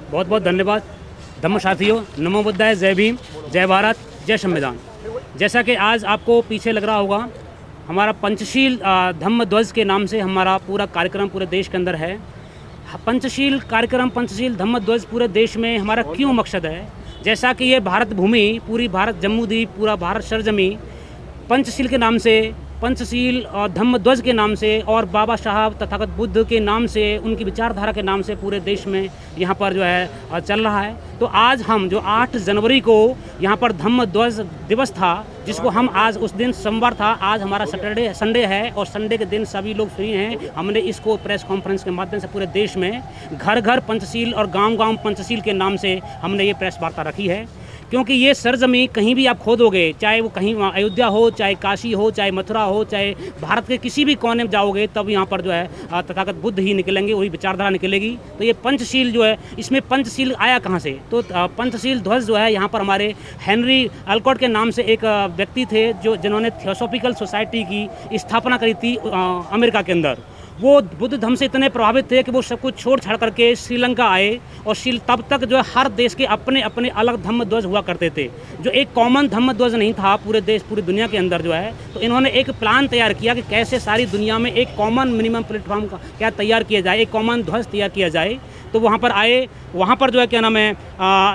बहुत बहुत धन्यवाद। धम्म साथियों, नमो बुद्धाय, जय भीम, जय भारत, जय संविधान। जैसा कि आज आपको पीछे लग रहा होगा, हमारा पंचशील धम्म ध्वज के नाम से हमारा पूरा कार्यक्रम पूरे देश के अंदर है। पंचशील कार्यक्रम, पंचशील धम्म ध्वज पूरे देश में हमारा क्यों मकसद है? जैसा कि ये भारत भूमि, पूरी भारत जम्मू द्वीप, पूरा भारत सरजमी पंचशील के नाम से, पंचशील और धम्म ध्वज के नाम से और बाबा साहब तथागत बुद्ध के नाम से, उनकी विचारधारा के नाम से पूरे देश में यहाँ पर जो है चल रहा है। तो आज हम जो 8 जनवरी को यहाँ पर धम्म ध्वज दिवस था, जिसको हम आज, उस दिन सोमवार था, आज हमारा संडे है और संडे के दिन सभी लोग फ्री हैं। हमने इसको प्रेस कॉन्फ्रेंस के माध्यम से पूरे देश में घर घर पंचशील और गांव गांव पंचशील के नाम से हमने ये प्रेस वार्ता रखी है। क्योंकि ये सरजमी कहीं भी आप खोदोगे, चाहे वो कहीं अयोध्या हो, चाहे काशी हो, चाहे मथुरा हो, चाहे भारत के किसी भी कोने में जाओगे, तब यहाँ पर जो है तथागत बुद्ध ही निकलेंगे, वही विचारधारा निकलेगी। तो ये पंचशील जो है, इसमें पंचशील आया कहाँ से? तो पंचशील ध्वज जो है यहाँ पर हमारे हेनरी अल्कोट के नाम से एक व्यक्ति थे जिन्होंने थियोसॉफिकल सोसाइटी की स्थापना करी थी अमेरिका के अंदर। वो बुद्ध धर्म से इतने प्रभावित थे कि वो सब कुछ छोड़ छाड़ करके श्रीलंका आए और तब तक जो है हर देश के अपने अपने अलग धम्म ध्वज हुआ करते थे, जो एक कॉमन धम्म ध्वज नहीं था पूरे देश, पूरी दुनिया के अंदर जो है। तो इन्होंने एक प्लान तैयार किया कि कैसे सारी दुनिया में एक कॉमन मिनिमम प्लेटफॉर्म का क्या तैयार किया जाए, एक कॉमन ध्वज तैयार किया जाए। तो वहाँ पर आए, वहाँ पर जो है क्या नाम है,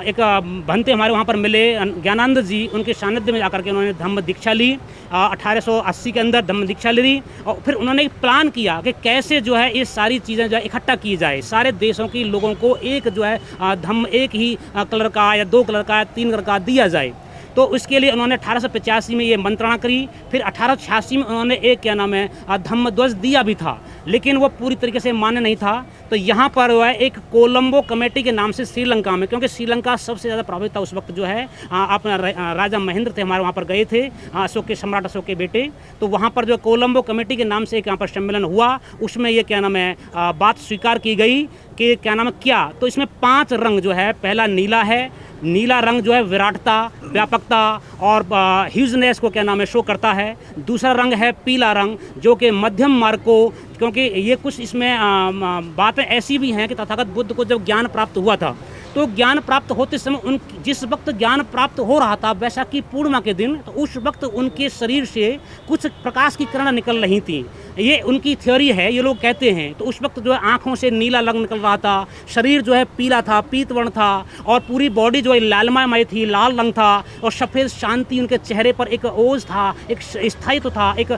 एक भंते हमारे वहाँ पर मिले ज्ञानानंद जी, उनके सानिध्य में जाकर के उन्होंने धम्म दीक्षा ली। 1880 के अंदर धम्म दीक्षा ली और फिर उन्होंने एक प्लान किया कि कैसे जो है ये सारी चीज़ें जो है इकट्ठा की जाए, सारे देशों के लोगों को एक जो है धम्म एक ही कलर का या 2 कलर का या 3 कलर का दिया जाए। तो उसके लिए उन्होंने 1885 में ये मंत्रणा करी। फिर 1886 में उन्होंने एक क्या नाम है धम्म ध्वज दिया भी था, लेकिन वो पूरी तरीके से मान्य नहीं था। तो यहाँ पर जो है एक कोलंबो कमेटी के नाम से श्रीलंका में, क्योंकि श्रीलंका सबसे ज़्यादा प्रभावित था उस वक्त जो है, अपना राजा महेंद्र थे हमारे वहाँ पर गए थे, अशोक के सम्राट अशोक के बेटे। तो वहाँ पर जो कोलंबो कमेटी के नाम से एक यहाँ पर सम्मेलन हुआ, उसमें ये क्या नाम है बात स्वीकार की गई कि क्या नाम है क्या, तो इसमें 5 रंग जो है, पहला नीला है, नीला रंग जो है विराटता, व्यापकता और ह्यूजनेस को क्या नाम है शो करता है। दूसरा रंग है पीला रंग, जो कि मध्यम मार्ग को, क्योंकि ये कुछ इसमें बातें ऐसी भी हैं कि तथागत बुद्ध को जब ज्ञान प्राप्त हुआ था, तो ज्ञान प्राप्त होते समय जिस वक्त ज्ञान प्राप्त हो रहा था वैशाखी पूर्णिमा के दिन, तो उस वक्त उनके शरीर से कुछ प्रकाश की किरणें निकल रही थी। ये उनकी थ्योरी है, ये लोग कहते हैं। तो उस वक्त जो है आँखों से नीला रंग निकल रहा था, शरीर जो है पीला था, पीत वर्ण था और पूरी बॉडी जो है लालमय थी, लाल रंग था और सफ़ेद शांति उनके चेहरे पर एक ओज था, एक स्थायित्व था, एक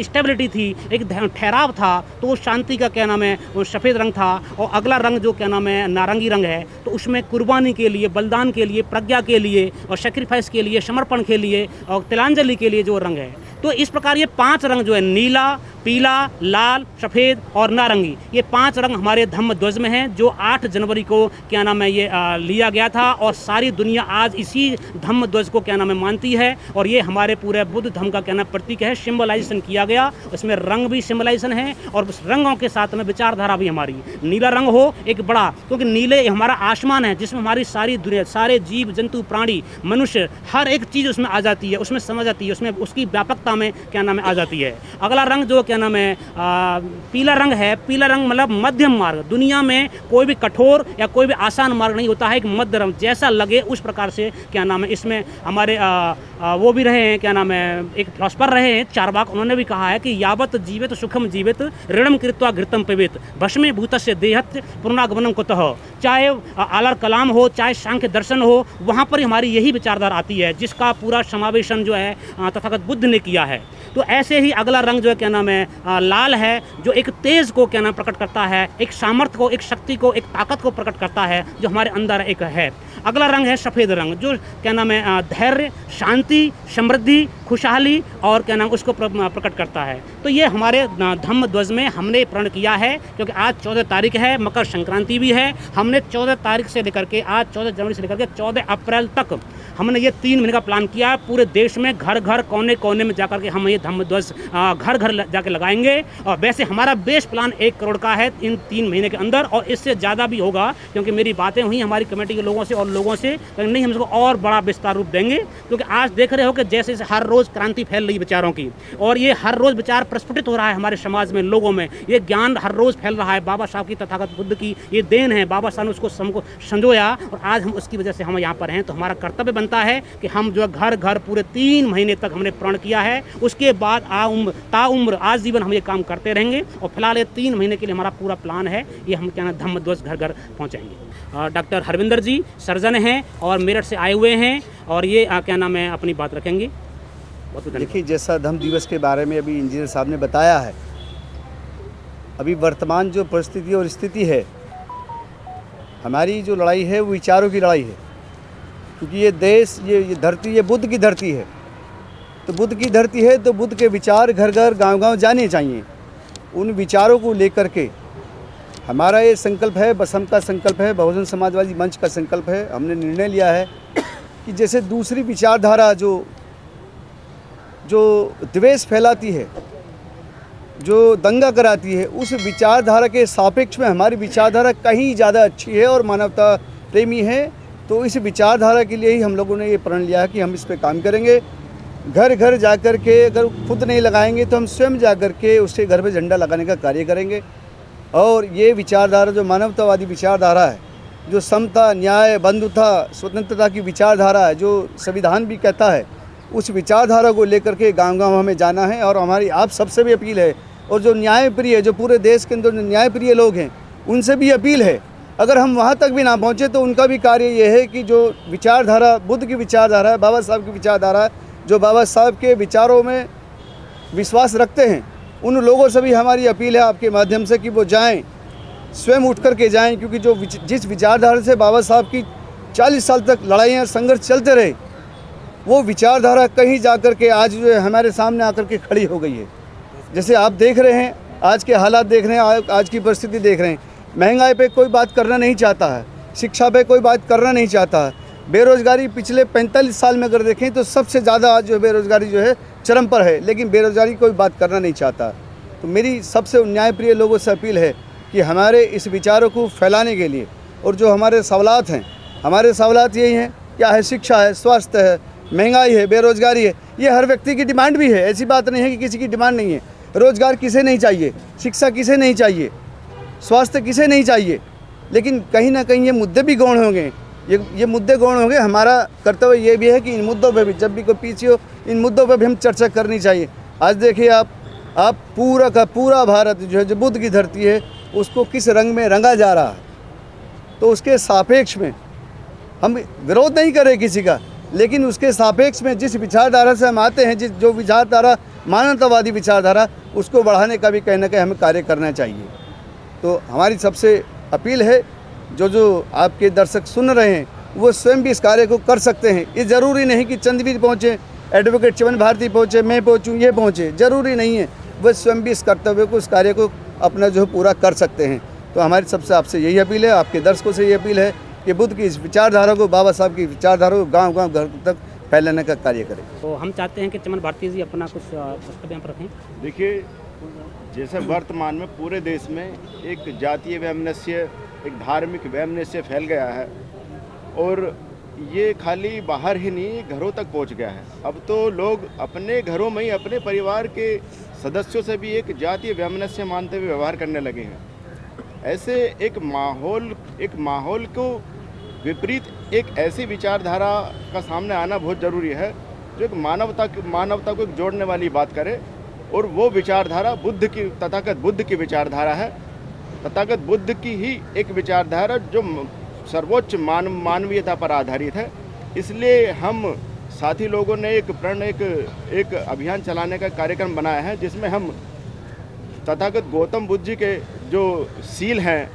स्टेबिलिटी थी, एक ठहराव था। तो वो शांति का क्या नाम है वो सफ़ेद रंग था। और अगला रंग जो क्या नाम है नारंगी रंग है, तो उसमें कुर्बानी के लिए, बलिदान के लिए, प्रज्ञा के लिए और सेक्रीफाइस के लिए, समर्पण के लिए और तिलांजलि के लिए जो रंग है। तो इस प्रकार ये 5 रंग जो है, नीला, पीला, लाल, सफ़ेद और नारंगी, ये 5 रंग हमारे धम्म ध्वज में हैं, जो 8 जनवरी को क्या नाम है ये लिया गया था। और सारी दुनिया आज इसी धम्म ध्वज को क्या नाम है मानती है और ये हमारे पूरे बुद्ध धर्म का क्या नाम प्रतीक है, सिम्बलाइजेशन किया गया। उसमें रंग भी सिम्बलाइजेशन है और उस रंगों के साथ में विचारधारा भी हमारी। नीला रंग हो एक बड़ा, क्योंकि नीले हमारा आसमान है जिसमें हमारी सारी दुनिया, सारे जीव जंतु प्राणी मनुष्य, हर एक चीज़ उसमें आ जाती है, उसमें समझ आती है, उसमें उसकी व्यापकता में क्या नाम है आ जाती है। अगला रंग जो क्या नाम है पीला रंग है। पीला रंग मतलब मध्यम मार्ग। दुनिया में कोई भी कठोर या कोई भी आसान मार्ग नहीं होता है, एक मध्य रंग, जैसा लगे उस प्रकार से क्या नाम है। इसमें हमारे वो भी रहे हैं क्या नाम है, एक फिलॉसफर रहे हैं चारवाक, उन्होंने भी कहा है कि यावत जीवित सुखम जीवित ऋणम कृत्वा घृतम पिबेत भस्मे भूतस्य देहत पुनरागमनम कुतः। चाहे आलर कलाम हो, चाहे सांख्य दर्शन हो, वहाँ पर हमारी यही विचारधारा आती है, जिसका पूरा समावेशन जो है तथागत बुद्ध ने किया है। तो ऐसे ही अगला रंग जो है क्या नाम है लाल है, जो एक तेज को क्या नाम प्रकट करता है, एक सामर्थ्य को, एक शक्ति को, एक ताकत को प्रकट करता है, जो हमारे अंदर एक है। अगला रंग है सफ़ेद रंग, जो क्या नाम है धैर्य, शांति, समृद्धि, खुशहाली और क्या नाम उसको प्रकट करता है। तो ये हमारे धम्म ध्वज में हमने प्रण किया है, क्योंकि आज 14 तारीख है, मकर संक्रांति भी है। हमने 14 तारीख से लेकर के आज 14 जनवरी से लेकर के 14 अप्रैल तक हमने ये 3 महीने का प्लान किया। पूरे देश में घर घर कोने कोने में जाकर के हम ये धम्म ध्वज घर घर जाके लगाएंगे। और वैसे हमारा बेस प्लान 1 करोड़ का है इन 3 महीने के अंदर, और इससे ज़्यादा भी होगा, क्योंकि मेरी बातें हुई हमारी कमेटी के लोगों से और लोगों से, नहीं हम इसको और बड़ा विस्तार रूप देंगे। क्योंकि आज देख रहे हो कि जैसे हर रोज़ क्रांति फैल रही विचारों की, और ये हर रोज़ विचार प्रस्फुटित हो रहा है हमारे समाज में, लोगों में ये ज्ञान हर रोज़ फैल रहा है। बाबा साहब की, तथागत बुद्ध की ये देन है, बाबा साहब ने उसको हमको संजोया, और आज हम उसकी वजह से हम यहाँ पर हैं। तो हमारा कर्तव्य बनता है कि हम जो घर घर पूरे 3 महीने तक हमने प्रण किया है, उसके बाद ताउम्र आजीवन हम ये काम करते रहेंगे। और फिलहाल ये 3 महीने के लिए हमारा पूरा प्लान है, ये हम क्या धम्म ध्वज घर घर पहुँचाएंगे। डॉक्टर हरविंदर जी सर्जन हैं और मेरठ से आए हुए हैं, और ये क्या नाम है अपनी बात रखेंगे। बहुत धन्यवाद। देखिए, जैसा धम्म दिवस के बारे में अभी इंजीनियर साहब ने बताया है, अभी वर्तमान जो परिस्थिति और स्थिति है, हमारी जो लड़ाई है वो विचारों की लड़ाई है। क्योंकि ये देश, ये धरती, ये बुद्ध की धरती है। तो बुद्ध की धरती है तो बुद्ध के विचार घर घर गांव गांव जाने चाहिए। उन विचारों को लेकर के हमारा ये संकल्प है, बसम का संकल्प है, बहुजन समाजवादी मंच का संकल्प है। हमने निर्णय लिया है कि जैसे दूसरी विचारधारा जो द्वेष फैलाती है, जो दंगा कराती है, उस विचारधारा के सापेक्ष में हमारी विचारधारा कहीं ज़्यादा अच्छी है और मानवता प्रेमी है। तो इस विचारधारा के लिए ही हम लोगों ने ये प्रण लिया है कि हम इस पे काम करेंगे। घर घर जाकर के, अगर खुद नहीं लगाएंगे तो हम स्वयं जाकर के उसके घर पे झंडा लगाने का कार्य करेंगे। और ये विचारधारा जो मानवतावादी विचारधारा है, जो समता, न्याय, बंधुता, स्वतंत्रता की विचारधारा है, जो संविधान भी कहता है, उस विचारधारा को लेकर के गांव गांव हमें जाना है। और हमारी आप सबसे भी अपील है, और जो न्यायप्रिय, जो पूरे देश के अंदर जो न्यायप्रिय लोग हैं, उनसे भी अपील है, अगर हम वहाँ तक भी ना पहुँचे तो उनका भी कार्य ये है कि जो विचारधारा बुद्ध की विचारधारा है, बाबा साहब की विचारधारा है, जो बाबा साहब के विचारों में विश्वास रखते हैं, उन लोगों से भी हमारी अपील है आपके माध्यम से कि वो जाएं, स्वयं उठ कर के जाएं। क्योंकि जो जिस विचारधारा से बाबा साहब की 40 साल तक लड़ाइयाँ संघर्ष चलते रहे, वो विचारधारा कहीं जा कर के आज जो है हमारे सामने आकर के खड़ी हो गई है। जैसे आप देख रहे हैं, आज के हालात देख रहे हैं, आज की परिस्थिति देख रहे हैं। महंगाई पे कोई बात करना नहीं चाहता है, शिक्षा पे कोई बात करना नहीं चाहता है, बेरोज़गारी पिछले 45 साल में अगर देखें तो सबसे ज़्यादा आज जो बेरोज़गारी जो है चरम पर है, लेकिन बेरोज़गारी कोई बात करना नहीं चाहता। तो मेरी सबसे न्यायप्रिय लोगों से अपील है कि हमारे इस विचारों को फैलाने के लिए, और जो हमारे सवालात हैं, हमारे सवालात यही हैं, क्या है, शिक्षा है, स्वास्थ्य है, महंगाई है, बेरोज़गारी है। ये हर व्यक्ति की डिमांड भी है, ऐसी बात नहीं है कि किसी की डिमांड नहीं है। रोज़गार किसे नहीं चाहिए, शिक्षा किसे नहीं चाहिए, स्वास्थ्य किसे नहीं चाहिए, लेकिन कहीं ना कहीं ये मुद्दे भी गौण होंगे, ये मुद्दे गौण होंगे। हमारा कर्तव्य ये भी है कि इन मुद्दों पे भी, जब भी कोई पीछे हो, इन मुद्दों पे भी हम चर्चा करनी चाहिए। आज देखिए आप पूरा का पूरा भारत जो है, जो बुद्ध की धरती है, उसको किस रंग में रंगा जा रहा है। तो उसके सापेक्ष में हम विरोध नहीं करें किसी का, लेकिन उसके सापेक्ष में जिस विचारधारा से हम आते हैं, जो विचारधारा मानवतावादी विचारधारा, उसको बढ़ाने का भी कहीं ना कहीं हमें कार्य करना चाहिए। तो हमारी सबसे अपील है, जो आपके दर्शक सुन रहे हैं, वो स्वयं भी इस कार्य को कर सकते हैं। ये ज़रूरी नहीं कि चंद्रवीर पहुँचे, एडवोकेट च्यवन भारती पहुँचे, मैं पहुँचूँ, ये पहुँचे, ज़रूरी नहीं है। वह स्वयं भी इस कर्तव्य को, इस कार्य को अपना जो है पूरा कर सकते हैं। तो हमारी सबसे आपसे यही अपील है, आपके दर्शकों से ये अपील है कि बुद्ध की इस विचारधारा को, बाबा साहब की विचारधारा को गाँव गाँव घर तक फैलाने का कार्य करें। तो हम चाहते हैं कि च्यवन भारती जी अपना कुछ वक्तव्य यहाँ पर रखें। देखिए, जैसे वर्तमान में पूरे देश में एक जातीय वैमनस्य, एक धार्मिक वैमनस्य फैल गया है, और ये खाली बाहर ही नहीं, घरों तक पहुंच गया है। अब तो लोग अपने घरों में ही अपने परिवार के सदस्यों से भी एक जातीय वैमनस्य मानते हुए व्यवहार करने लगे हैं। ऐसे एक माहौल को विपरीत एक ऐसी विचारधारा का सामने आना बहुत ज़रूरी है, जो एक मानवता को एक जोड़ने वाली बात करे। और वो विचारधारा बुद्ध की, तथागत बुद्ध की विचारधारा है। तथागत बुद्ध की ही एक विचारधारा जो सर्वोच्च मानवीयता पर आधारित है। इसलिए हम साथी लोगों ने एक अभियान चलाने का कार्यक्रम बनाया है, जिसमें हम तथागत गौतम बुद्ध जी के जो सील हैं,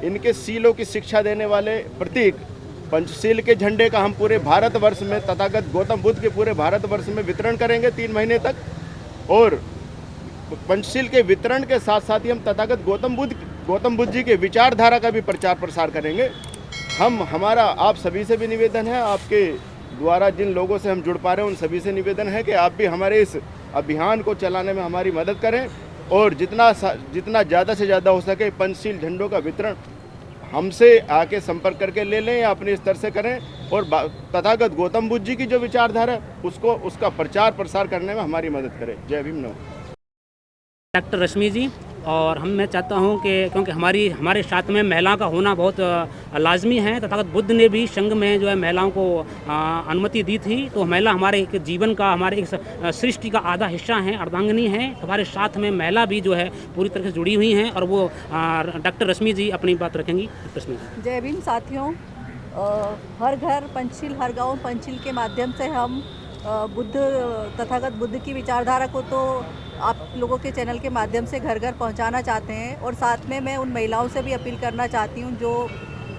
इनके सीलों की शिक्षा देने वाले प्रतीक पंचशील के झंडे का हम पूरे भारतवर्ष में, तथागत गौतम बुद्ध के पूरे भारतवर्ष में वितरण करेंगे 3 महीने तक। और पंचशील के वितरण के साथ साथ ही हम तथागत गौतम बुद्ध जी के विचारधारा का भी प्रचार प्रसार करेंगे। हमारा आप सभी से भी निवेदन है, आपके द्वारा जिन लोगों से हम जुड़ पा रहे हैं उन सभी से निवेदन है कि आप भी हमारे इस अभियान को चलाने में हमारी मदद करें और जितना ज़्यादा से ज़्यादा हो सके पंचशील झंडों का वितरण हमसे आके संपर्क करके ले लें या अपने स्तर से करें और तथागत गौतम बुद्ध जी की जो विचारधारा उसका प्रचार प्रसार करने में हमारी मदद करें। जय भीम। नमः। डॉक्टर रश्मि जी, और मैं चाहता हूं कि क्योंकि हमारे साथ में महिलाओं का होना बहुत लाजमी है, तथागत बुद्ध ने भी संघ में जो है महिलाओं को अनुमति दी थी, तो महिला हमारे एक जीवन का, हमारे एक सृष्टि का आधा हिस्सा है, अर्धांगिनी है। हमारे साथ में महिला भी जो है पूरी तरह से जुड़ी हुई हैं और वो डॉक्टर रश्मि जी अपनी बात रखेंगी। रश्मि जी। जय भीम साथियों, हर घर पंचशील, हर गाँव पंचशील के माध्यम से हम तथागत बुद्ध की विचारधारा को तो आप लोगों के चैनल के माध्यम से घर घर पहुंचाना चाहते हैं, और साथ में मैं उन महिलाओं से भी अपील करना चाहती हूं जो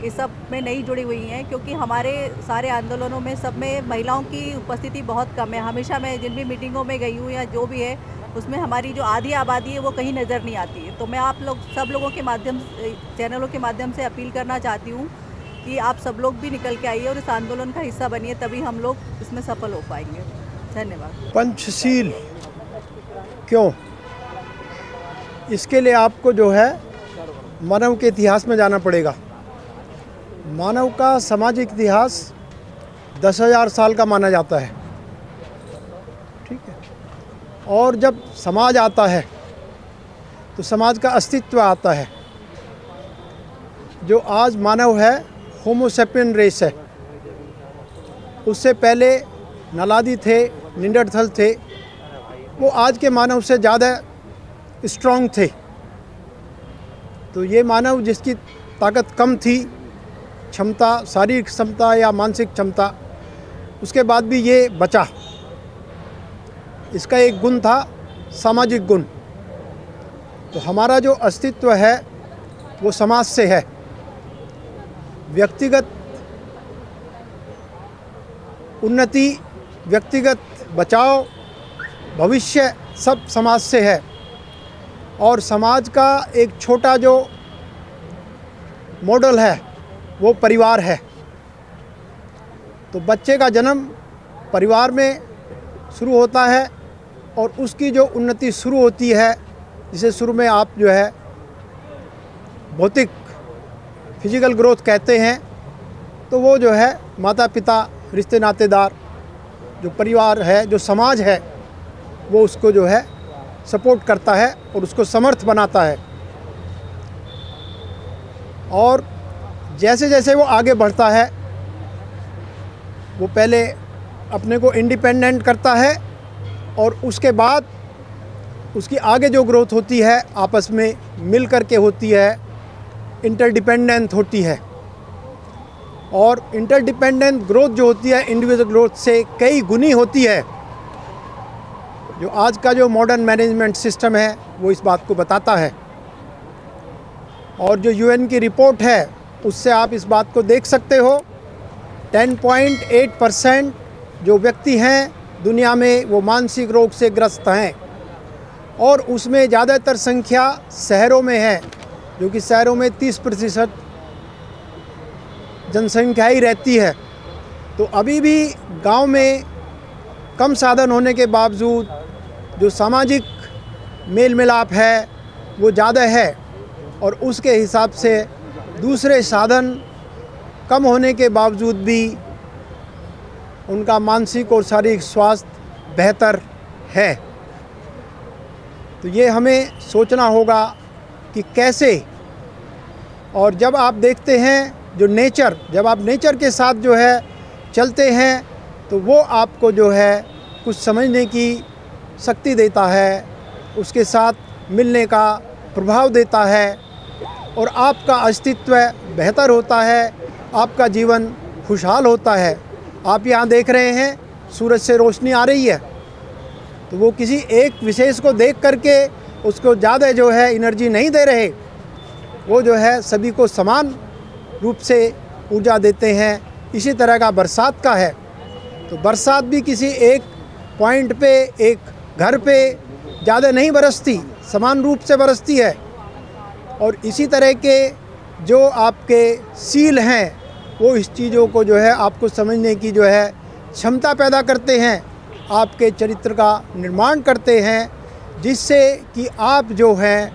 इस सब में नहीं जुड़ी हुई हैं, क्योंकि हमारे सारे आंदोलनों में सब में महिलाओं की उपस्थिति बहुत कम है। हमेशा मैं जिन भी मीटिंगों में गई हूँ या जो भी है उसमें हमारी जो आधी आबादी है वो कहीं नज़र नहीं आती है। तो मैं आप लोग सब लोगों के माध्यम, चैनलों के माध्यम से अपील करना चाहती हूँ कि आप सब लोग भी निकल के आइए और इस आंदोलन का हिस्सा बनिए, तभी हम लोग इसमें सफल हो पाएंगे। धन्यवाद। पंचशील क्यों? इसके लिए आपको जो है मानव के इतिहास में जाना पड़ेगा। मानव का सामाजिक इतिहास 10,000 साल का माना जाता है, ठीक है। और जब समाज आता है तो समाज का अस्तित्व आता है। जो आज मानव है होमो सेपियन रेस है। उससे पहले नलादी थे, निंडरथल थे, वो आज के मानव से ज़्यादा स्ट्रॉन्ग थे। तो ये मानव जिसकी ताकत कम थी, क्षमता, शारीरिक क्षमता या मानसिक क्षमता, उसके बाद भी ये बचा। इसका एक गुण था सामाजिक गुण। तो हमारा जो अस्तित्व है वो समाज से है। व्यक्तिगत उन्नति, व्यक्तिगत बचाव, भविष्य सब समाज से है। और समाज का एक छोटा जो मॉडल है वो परिवार है। तो बच्चे का जन्म परिवार में शुरू होता है और उसकी जो उन्नति शुरू होती है, जिसे शुरू में आप जो है भौतिक फिजिकल ग्रोथ कहते हैं, तो वो जो है माता पिता, रिश्ते नातेदार, जो परिवार है, जो समाज है, वो उसको जो है सपोर्ट करता है और उसको समर्थ बनाता है। और जैसे जैसे वो आगे बढ़ता है, वो पहले अपने को इंडिपेंडेंट करता है और उसके बाद उसकी आगे जो ग्रोथ होती है आपस में मिल कर के होती है, इंटरडिपेंडेंट होती है। और इंटरडिपेंडेंट ग्रोथ जो होती है इंडिविजुअल ग्रोथ से कई गुनी होती है। जो आज का जो मॉडर्न मैनेजमेंट सिस्टम है वो इस बात को बताता है। और जो यूएन की रिपोर्ट है उससे आप इस बात को देख सकते हो। 10.8% जो व्यक्ति हैं दुनिया में वो मानसिक रोग से ग्रस्त हैं, और उसमें ज़्यादातर संख्या शहरों में है, जो कि शहरों में 30% जनसंख्या ही रहती है। तो अभी भी गांव में कम साधन होने के बावजूद जो सामाजिक मेल मिलाप है वो ज़्यादा है, और उसके हिसाब से दूसरे साधन कम होने के बावजूद भी उनका मानसिक और शारीरिक स्वास्थ्य बेहतर है। तो ये हमें सोचना होगा कि कैसे। और जब आप देखते हैं जो नेचर, जब आप नेचर के साथ जो है चलते हैं तो वो आपको जो है कुछ समझने की शक्ति देता है, उसके साथ मिलने का प्रभाव देता है, और आपका अस्तित्व बेहतर होता है, आपका जीवन खुशहाल होता है। आप यहाँ देख रहे हैं सूरज से रोशनी आ रही है, तो वो किसी एक विशेष को देख करके उसको ज़्यादा जो है एनर्जी नहीं दे रहे, वो जो है सभी को समान रूप से ऊर्जा देते हैं। इसी तरह का बरसात का है। तो बरसात भी किसी एक पॉइंट पे, एक घर पे ज़्यादा नहीं बरसती, समान रूप से बरसती है। और इसी तरह के जो आपके सील हैं वो इस चीज़ों को जो है आपको समझने की जो है क्षमता पैदा करते हैं। आपके चरित्र का निर्माण करते हैं, जिससे कि आप जो हैं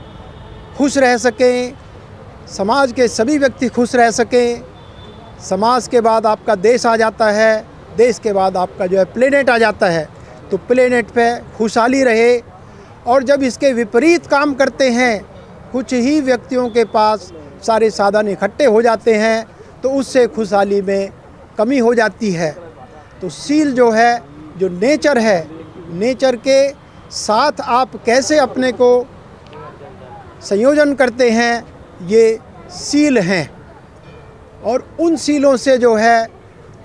खुश रह सकें, समाज के सभी व्यक्ति खुश रह सकें। समाज के बाद आपका देश आ जाता है, देश के बाद आपका जो है प्लेनेट आ जाता है, तो प्लेनेट पे खुशहाली रहे। और जब इसके विपरीत काम करते हैं, कुछ ही व्यक्तियों के पास सारे साधन इकट्ठे हो जाते हैं, तो उससे खुशहाली में कमी हो जाती है। तो सील जो है, जो नेचर है, नेचर के साथ आप कैसे अपने को संयोजन करते हैं, ये सील हैं। और उन सीलों से जो है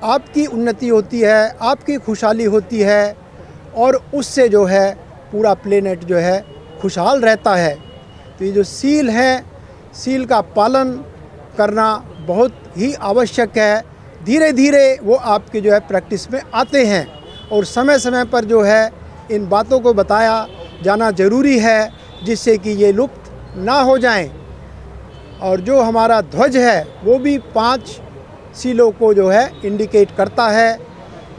आपकी उन्नति होती है, आपकी खुशहाली होती है, और उससे जो है पूरा प्लेनेट जो है खुशहाल रहता है। तो ये जो सील हैं, सील का पालन करना बहुत ही आवश्यक है। धीरे धीरे वो आपके जो है प्रैक्टिस में आते हैं, और समय समय पर जो है इन बातों को बताया जाना ज़रूरी है, जिससे कि ये लुप्त ना हो जाएं। और जो हमारा ध्वज है वो भी 5 सीलों को जो है इंडिकेट करता है,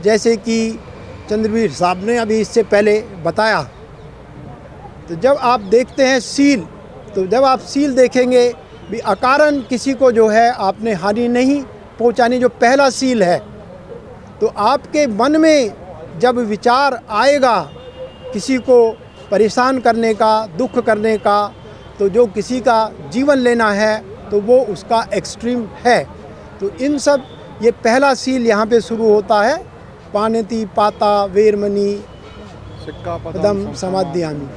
जैसे कि चंद्रवीर साहब ने अभी इससे पहले बताया। तो जब आप देखते हैं सील, तो जब आप सील देखेंगे भी अकारण किसी को जो है आपने हानि नहीं पहुंचानी, जो पहला सील है, तो आपके मन में जब विचार आएगा किसी को परेशान करने का, दुख करने का, तो जो किसी का जीवन लेना है, तो वो उसका एक्सट्रीम है। तो इन सब ये पहला सील यहाँ पे शुरू होता है, पानेति पाता वेरमणि सिक्का पदम समाध्यामि।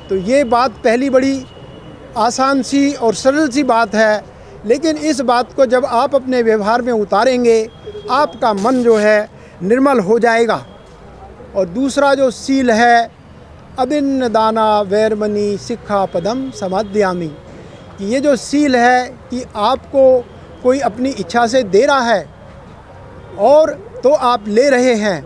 तो ये बात पहली बड़ी आसान सी और सरल सी बात है, लेकिन इस बात को जब आप अपने व्यवहार में उतारेंगे, आपका मन जो है निर्मल हो जाएगा। और दूसरा जो सील है, अभिन्न दाना वैरमणि सिक्खा पदम समाध्यामि, कि ये जो सील है कि आपको कोई अपनी इच्छा से दे रहा है और तो आप ले रहे हैं।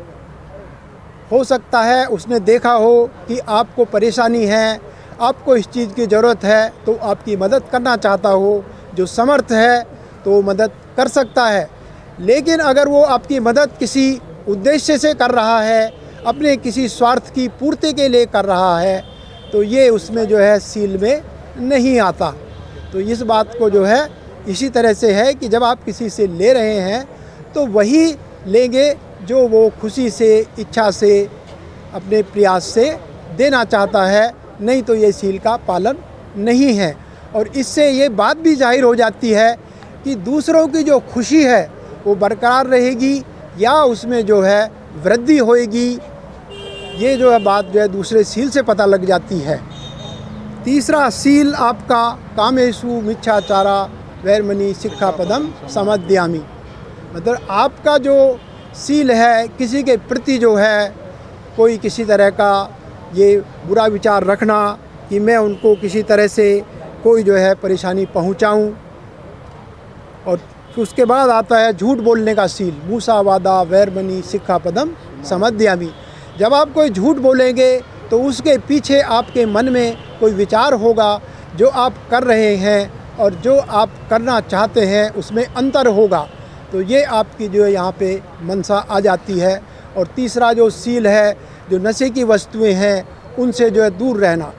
हो सकता है उसने देखा हो कि आपको परेशानी है, आपको इस चीज़ की ज़रूरत है, तो आपकी मदद करना चाहता हो, जो समर्थ है तो वो मदद कर सकता है। लेकिन अगर वो आपकी मदद किसी उद्देश्य से कर रहा है, अपने किसी स्वार्थ की पूर्ति के लिए कर रहा है, तो ये उसमें जो है सील में नहीं आता। तो इस बात को जो है इसी तरह से है कि जब आप किसी से ले रहे हैं तो वही लेंगे जो वो खुशी से, इच्छा से, अपने प्रयास से देना चाहता है, नहीं तो ये सील का पालन नहीं है। और इससे ये बात भी जाहिर हो जाती है कि दूसरों की जो खुशी है वो बरकरार रहेगी या उसमें जो है वृद्धि होएगी। ये जो है बात जो है दूसरे सील से पता लग जाती है। तीसरा सील आपका कामेषु मिच्छाचारा वैरमणि सिक्खा पदम समाध्यामि, मतलब आपका जो सील है किसी के प्रति जो है कोई किसी तरह का ये बुरा विचार रखना कि मैं उनको किसी तरह से कोई जो है परेशानी पहुंचाऊं। और उसके बाद आता है झूठ बोलने का सील, मूसा वादा वैरमणि सिक्खा पदम समाध्यामि। जब आप कोई झूठ बोलेंगे तो उसके पीछे आपके मन में कोई विचार होगा, जो आप कर रहे हैं और जो आप करना चाहते हैं उसमें अंतर होगा। तो ये आपकी जो है यहाँ पे मनसा आ जाती है। और तीसरा जो सील है, जो नशे की वस्तुएं हैं उनसे जो है दूर रहना।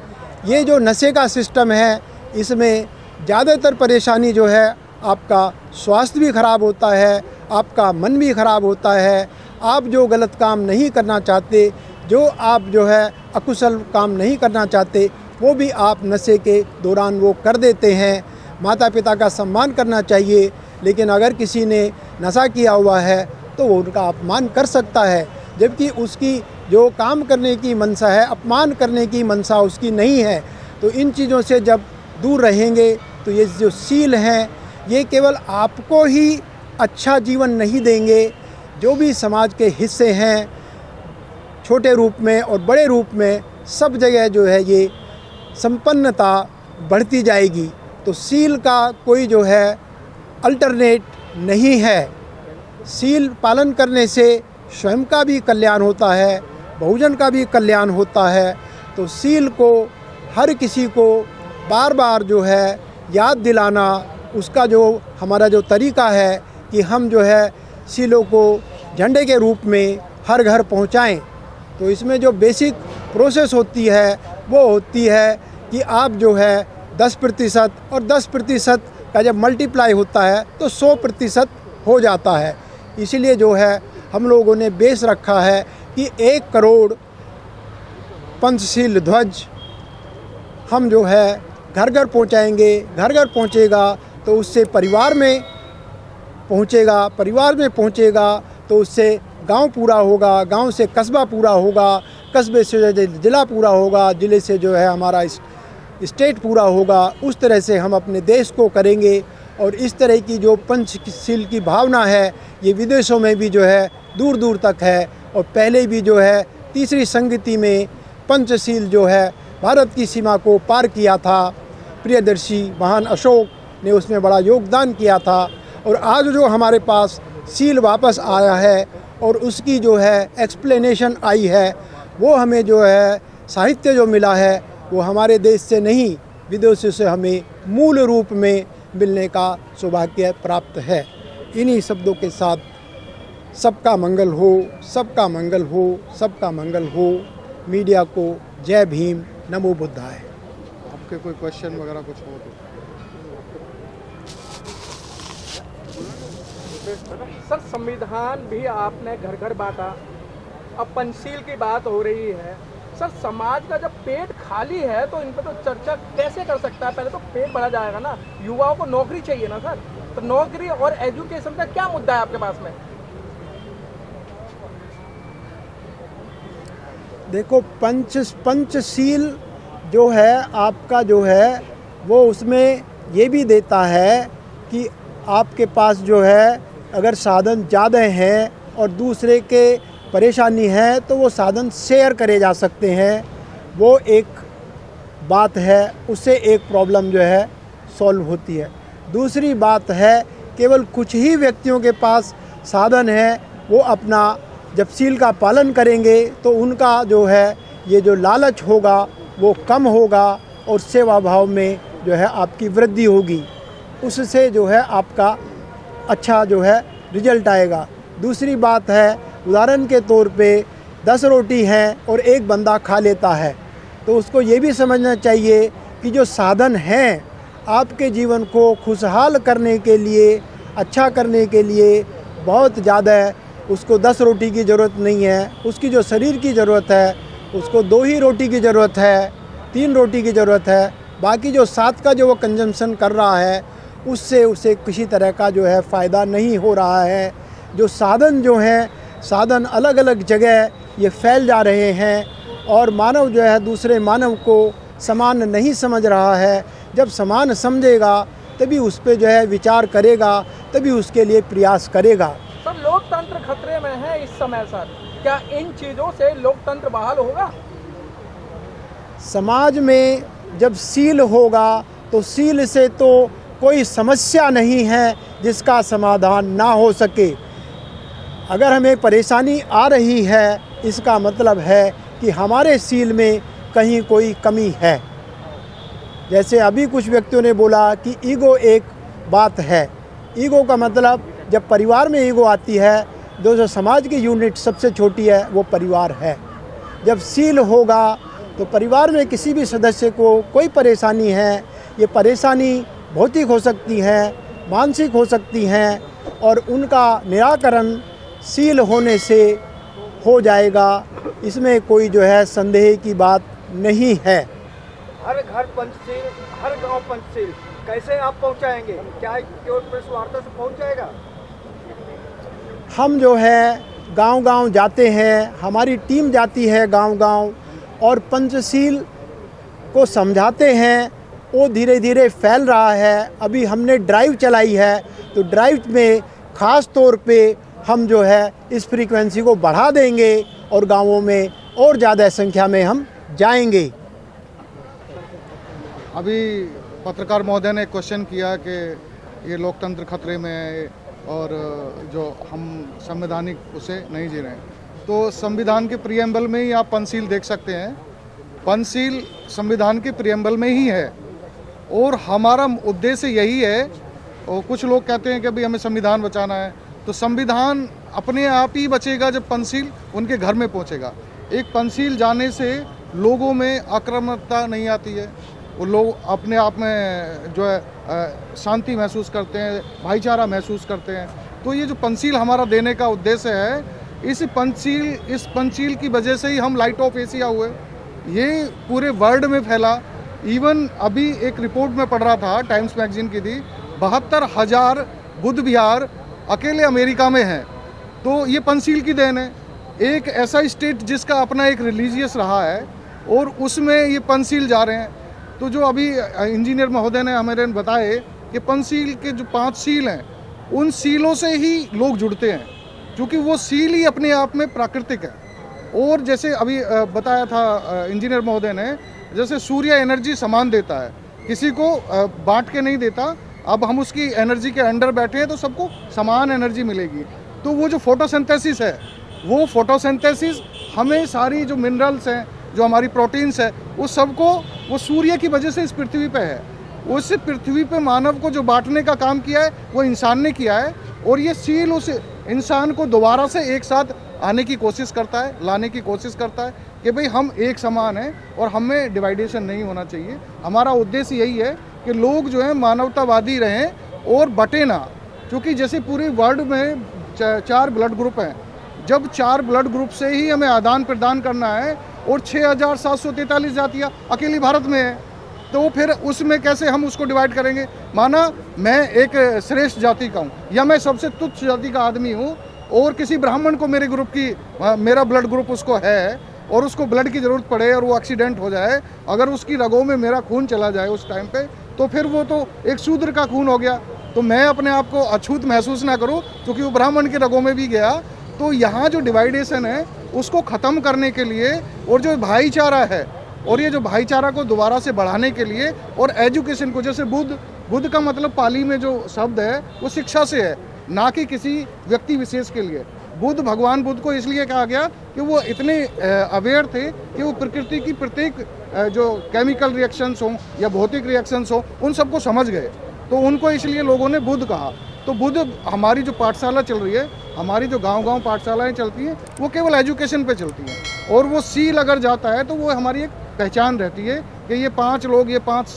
ये जो नशे का सिस्टम है, इसमें ज़्यादातर परेशानी जो है आपका स्वास्थ्य भी ख़राब होता है, आपका मन भी ख़राब होता है। आप जो गलत काम नहीं करना चाहते, जो आप जो है अकुशल काम नहीं करना चाहते, वो भी आप नशे के दौरान वो कर देते हैं। माता पिता का सम्मान करना चाहिए, लेकिन अगर किसी ने नशा किया हुआ है तो वो उनका अपमान कर सकता है, जबकि उसकी जो काम करने की मनसा है, अपमान करने की मनसा उसकी नहीं है। तो इन चीज़ों से जब दूर रहेंगे तो ये जो सील हैं ये केवल आपको ही अच्छा जीवन नहीं देंगे, जो भी समाज के हिस्से हैं छोटे रूप में और बड़े रूप में, सब जगह जो है ये संपन्नता बढ़ती जाएगी। तो सील का कोई जो है अल्टरनेट नहीं है। सील पालन करने से स्वयं का भी कल्याण होता है, बहुजन का भी कल्याण होता है। तो सील को हर किसी को बार बार जो है याद दिलाना, उसका जो हमारा जो तरीका है कि हम जो है सीलों को झंडे के रूप में हर घर पहुंचाएं। तो इसमें जो बेसिक प्रोसेस होती है वो होती है कि आप जो है 10% और 10% का जब मल्टीप्लाई होता है तो 100% हो जाता है। इसीलिए जो है हम लोगों ने बेस रखा है कि 1 करोड़ पंचशील ध्वज हम जो है घर घर पहुंचाएंगे। घर घर पहुंचेगा तो उससे परिवार में पहुंचेगा, परिवार में पहुंचेगा तो उससे गांव पूरा होगा, गांव से कस्बा पूरा होगा, कस्बे से ज़िला पूरा होगा, ज़िले से जो है हमारा स्टेट पूरा होगा। उस तरह से हम अपने देश को करेंगे। और इस तरह की जो पंचशील की भावना है ये विदेशों में भी जो है दूर दूर तक है। और पहले भी जो है तीसरी संगति में पंचशील जो है भारत की सीमा को पार किया था। प्रियदर्शी महान अशोक ने उसमें बड़ा योगदान किया था। और आज जो हमारे पास सील वापस आया है और उसकी जो है एक्सप्लेनेशन आई है, वो हमें जो है साहित्य जो मिला है वो हमारे देश से नहीं विदेशों से हमें मूल रूप में मिलने का सौभाग्य प्राप्त है। इन्हीं शब्दों के साथ सबका मंगल हो, सबका मंगल हो, सबका मंगल हो। मीडिया को जय भीम, नमो बुद्धाय। आपके कोई क्वेश्चन वगैरह कुछ हो तो? सर, संविधान भी आपने घर घर बांटा, अब पंचशील की बात हो रही है। सर, समाज का जब पेट खाली है तो इन पर तो चर्चा कैसे कर सकता है? पहले तो पेट भरा जाएगा ना, युवाओं को नौकरी चाहिए ना सर। तो नौकरी और एजुकेशन का क्या मुद्दा है आपके पास में? देखो, पंचशील जो है आपका जो है वो उसमें ये भी देता है कि आपके पास जो है अगर साधन ज़्यादा हैं और दूसरे के परेशानी है तो वो साधन शेयर करे जा सकते हैं। वो एक बात है, उससे एक प्रॉब्लम जो है सॉल्व होती है। दूसरी बात है केवल कुछ ही व्यक्तियों के पास साधन है, वो अपना जब सील का पालन करेंगे तो उनका जो है ये जो लालच होगा वो कम होगा और सेवा भाव में जो है आपकी वृद्धि होगी। उससे जो है आपका अच्छा जो है रिजल्ट आएगा। दूसरी बात है, उदाहरण के तौर पे 10 रोटी हैं और एक बंदा खा लेता है तो उसको ये भी समझना चाहिए कि जो साधन हैं आपके जीवन को खुशहाल करने के लिए, अच्छा करने के लिए बहुत ज़्यादा है। उसको 10 रोटी की ज़रूरत नहीं है, उसकी जो शरीर की ज़रूरत है उसको 2 ही रोटी की ज़रूरत है, 3 रोटी की ज़रूरत है। बाकी जो 7 का जो वो कंजम्पशन कर रहा है उससे उसे किसी तरह का जो है फ़ायदा नहीं हो रहा है। जो साधन जो हैं, साधन अलग अलग जगह ये फैल जा रहे हैं और मानव जो है दूसरे मानव को समान नहीं समझ रहा है। जब समान समझेगा तभी उस पर जो है विचार करेगा, तभी उसके लिए प्रयास करेगा। सर, लोकतंत्र खतरे में है इस समय सर, क्या इन चीज़ों से लोकतंत्र बहाल होगा? समाज में जब सील होगा तो सील से तो कोई समस्या नहीं है जिसका समाधान ना हो सके। अगर हमें परेशानी आ रही है इसका मतलब है कि हमारे सील में कहीं कोई कमी है। जैसे अभी कुछ व्यक्तियों ने बोला कि ईगो एक बात है। ईगो का मतलब जब परिवार में ईगो आती है, जो समाज की यूनिट सबसे छोटी है वो परिवार है। जब सील होगा तो परिवार में किसी भी सदस्य को कोई परेशानी है, ये परेशानी भौतिक हो सकती है, मानसिक हो सकती हैं और उनका निराकरण सील होने से हो जाएगा। इसमें कोई जो है संदेह की बात नहीं है। हर घर पंचशील, हर गांव पंचशील कैसे आप पहुंचाएंगे? क्या केवल प्रेस वार्ता से पहुंच जाएगा? हम जो है गांव-गांव जाते हैं, हमारी टीम जाती है गांव-गांव और पंचशील को समझाते हैं। वो धीरे धीरे फैल रहा है। अभी हमने ड्राइव चलाई है तो ड्राइव में ख़ास तौर पे हम जो है इस फ्रीक्वेंसी को बढ़ा देंगे और गांवों में और ज़्यादा संख्या में हम जाएंगे। अभी पत्रकार महोदय ने क्वेश्चन किया कि ये लोकतंत्र खतरे में है और जो हम संवैधानिक उसे नहीं जी रहे हैं, तो संविधान के प्रियम्बल में ही आप पंचशील देख सकते हैं। पंचशील संविधान के प्रियम्बल में ही है और हमारा उद्देश्य यही है। और कुछ लोग कहते हैं कि भाई हमें संविधान बचाना है, तो संविधान अपने आप ही बचेगा जब पंचशील उनके घर में पहुंचेगा। एक पंचशील जाने से लोगों में आक्रामकता नहीं आती है, वो लोग अपने आप में जो है शांति महसूस करते हैं, भाईचारा महसूस करते हैं। तो ये जो पंचशील हमारा देने का उद्देश्य है, इस पंचशील की वजह से ही हम लाइट ऑफ एशिया हुए। ये पूरे वर्ल्ड में फैला। इवन अभी एक रिपोर्ट में पढ़ रहा था, टाइम्स मैगजीन की थी, 72,000 बुद्ध विहार अकेले अमेरिका में हैं। तो ये पंचशील की देन है। एक ऐसा स्टेट जिसका अपना एक रिलीजियस रहा है और उसमें ये पंचशील जा रहे हैं। तो जो अभी इंजीनियर महोदय ने हमें बताए कि पंचशील के जो 5 सील हैं, उन सीलों से ही लोग जुड़ते हैं, क्योंकि वो सील ही अपने आप में प्राकृतिक है। और जैसे अभी बताया था इंजीनियर महोदय ने, जैसे सूर्य एनर्जी समान देता है, किसी को बांट के नहीं देता। अब हम उसकी एनर्जी के अंडर बैठे हैं तो सबको समान एनर्जी मिलेगी। तो वो जो फोटोसिंथेसिस है, वो फोटोसिंथेसिस हमें सारी जो मिनरल्स हैं, जो हमारी प्रोटीन्स है, उस सबको वो सूर्य की वजह से इस पृथ्वी पे है। उस पृथ्वी पे मानव को जो बांटने का काम किया है वो इंसान ने किया है। और ये सील उस इंसान को दोबारा से एक साथ आने की कोशिश करता है, लाने की कोशिश करता है कि भाई हम एक समान हैं और हमें डिवाइडेशन नहीं होना चाहिए। हमारा उद्देश्य यही है कि लोग जो है मानवतावादी रहें और बटे ना। क्योंकि जैसे पूरे वर्ल्ड में 4 ब्लड ग्रुप हैं, जब 4 ब्लड ग्रुप से ही हमें आदान प्रदान करना है और 6,743 जातियाँ अकेली भारत में है, तो फिर उसमें कैसे हम उसको डिवाइड करेंगे। माना मैं एक श्रेष्ठ जाति का हूँ या मैं सबसे तुच्छ जाति का आदमी हूँ और किसी ब्राह्मण को मेरे ग्रुप की मेरा ब्लड ग्रुप उसको है और उसको ब्लड की ज़रूरत पड़े और वो एक्सीडेंट हो जाए, अगर उसकी रगों में मेरा खून चला जाए उस टाइम पे, तो फिर वो तो एक शूद्र का खून हो गया। तो मैं अपने आप को अछूत महसूस ना करूँ क्योंकि वो ब्राह्मण की रगों में भी गया। तो यहाँ जो डिवाइडेशन है उसको ख़त्म करने के लिए और जो भाईचारा है, और ये जो भाईचारा को दोबारा से बढ़ाने के लिए और एजुकेशन को, जैसे बुद्ध का मतलब पाली में जो शब्द है वो शिक्षा से है, ना कि किसी व्यक्ति विशेष के लिए। भगवान बुद्ध को इसलिए कहा गया कि वो इतने अवेयर थे कि वो प्रकृति की प्रत्येक जो केमिकल रिएक्शंस हों या भौतिक रिएक्शंस हों उन सबको समझ गए, तो उनको इसलिए लोगों ने बुद्ध कहा। तो बुद्ध, हमारी जो पाठशाला चल रही है, हमारी जो गांव-गांव पाठशालाएं चलती हैं, वो केवल एजुकेशन पे चलती हैं। और वो सील अगर जाता है तो वो हमारी एक पहचान रहती है कि ये 5 लोग, ये 5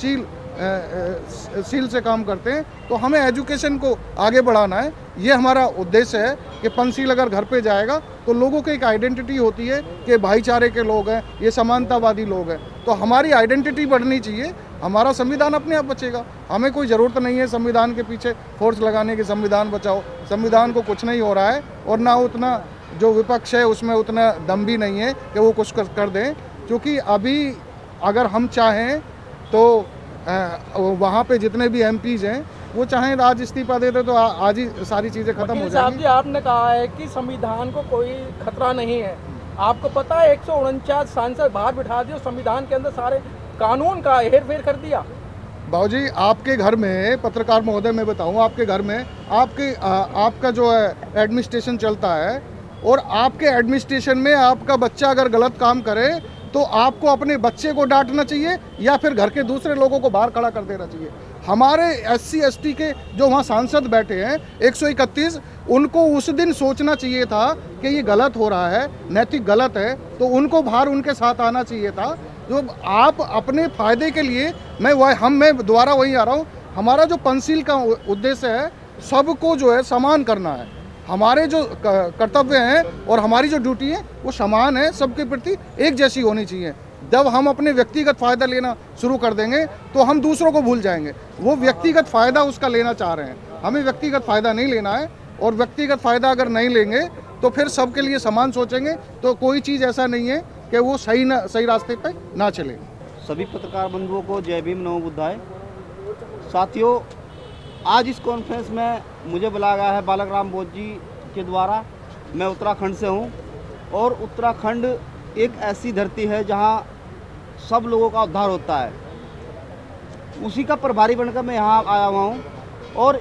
सील से काम करते हैं। तो हमें एजुकेशन को आगे बढ़ाना है, ये हमारा उद्देश्य है कि पंचशील अगर घर पे जाएगा तो लोगों की एक आइडेंटिटी होती है कि भाईचारे के लोग हैं, ये समानतावादी लोग हैं। तो हमारी आइडेंटिटी बढ़नी चाहिए, हमारा संविधान अपने आप बचेगा। हमें कोई ज़रूरत नहीं है संविधान के पीछे फोर्स लगाने की, संविधान बचाओ। संविधान को कुछ नहीं हो रहा है और ना उतना जो विपक्ष है उसमें उतना दम भी नहीं है कि वो कुछ कर दें। क्योंकि अभी अगर हम चाहें तो वहाँ पे जितने भी MPs हैं वो चाहें आज इस्तीफा दे दे तो आज ही सारी चीज़ें खत्म हो जाएंगी। जी, आपने कहा है कि संविधान को कोई खतरा नहीं है। आपको पता है 149 सांसद बाहर बिठा दिए, संविधान के अंदर सारे कानून का हेरफेर कर दिया। बाबूजी, आपके घर में, पत्रकार महोदय मैं बताऊं, आपके घर में आपका जो है एडमिनिस्ट्रेशन चलता है और आपके एडमिनिस्ट्रेशन में आपका बच्चा अगर गलत काम करे तो आपको अपने बच्चे को डांटना चाहिए या फिर घर के दूसरे लोगों को बाहर खड़ा कर देना चाहिए। हमारे SC ST के जो वहाँ सांसद बैठे हैं 131, उनको उस दिन सोचना चाहिए था कि ये गलत हो रहा है, नैतिक गलत है, तो उनको बाहर उनके साथ आना चाहिए था। जो आप अपने फ़ायदे के लिए, मैं दोबारा वही आ रहा हूँ, हमारा जो पंचशील का उद्देश्य है सबको जो है समान करना है। हमारे जो कर्तव्य हैं और हमारी जो ड्यूटी है वो समान है, सबके प्रति एक जैसी होनी चाहिए। जब हम अपने व्यक्तिगत फ़ायदा लेना शुरू कर देंगे तो हम दूसरों को भूल जाएंगे। वो व्यक्तिगत फ़ायदा उसका लेना चाह रहे हैं, हमें व्यक्तिगत फ़ायदा नहीं लेना है। और व्यक्तिगत फ़ायदा अगर नहीं लेंगे तो फिर सबके लिए समान सोचेंगे तो कोई चीज़ ऐसा नहीं है कि वो सही रास्ते पर ना चले। सभी पत्रकार बंधुओं को जय भीम, नमो बुद्धाय। साथियों, आज इस कॉन्फ्रेंस में मुझे बुलाया गया है बालक राम बोध जी के द्वारा। मैं उत्तराखंड से हूँ और उत्तराखंड एक ऐसी धरती है जहाँ सब लोगों का उद्धार होता है। उसी का प्रभारी बनकर मैं यहाँ आया हुआ हूँ। और